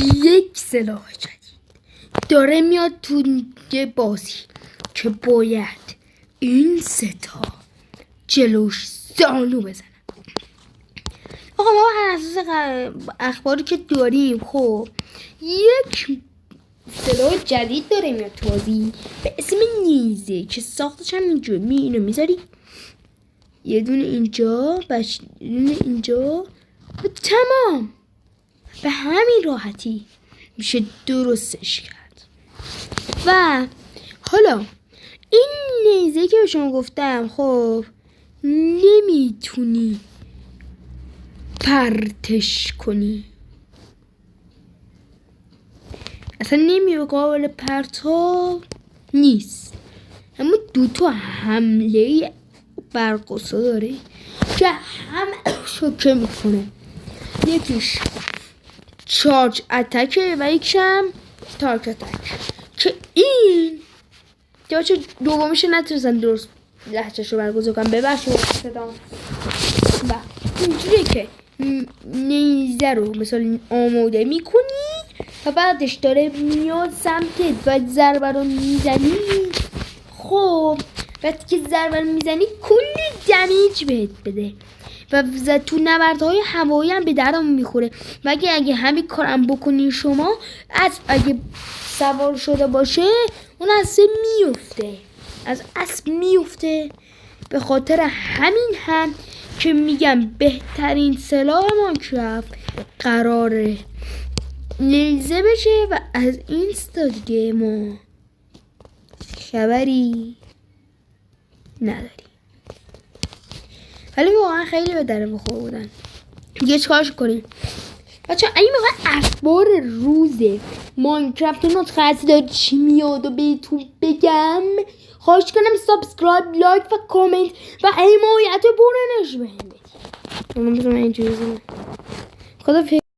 یک سلاح جدید داره میاد تو بازی که باید این ستا جلوش زانو بزنن. آقا ما هر اساس اخباری که داریم خب یک سلاح جدید داره میاد تو بازی به اسم نیزه که ساختش هم اینجور اینو میذاری یه دونه اینجا یه دونه اینجا و تمام. به همین راحتی میشه درستش کرد. و حالا این نیزه که به شما گفتم خب نمیتونی پرتش کنی، اصلا نمیره، قابل پرتاب نیست، اما دوتا حمله برقصا داره که همه شوکه میکنه. یکیش چارج اتکه و یکیشم تارک اتک که این بچه دومیش نتونستم درست لحجهش رو برگزار کنم، ببخشید صدام. و اینجوریه که نیزه رو مثلا آماده میکنی و بعدش داره میاد سمتت و ضربه رو میزنی. خب وقتی که ضربه رو میزنی کلی دمیج بهت بده و تو نبردهای هوایی هم به درم میخوره. و اگه همین کارم بکنی شما، اگه سوار شده باشه اون از اسب میفته. به خاطر همین هم که میگم بهترین سلاح ماینکرافت قراره نیزه بشه و از اینستا دیگه ما خبری نداری. ولی واقعا خیلی به در بخور بودن. دیگه چیکارش کنیم بچه؟ اگه میخوای اخبار روز ماینکرافت نسخه داری چی میاد و بهتون بگم، خواهش کنم سابسکرایب، لایک و کامنت و حمایت برنش بهم بدید. من اینجوری خدا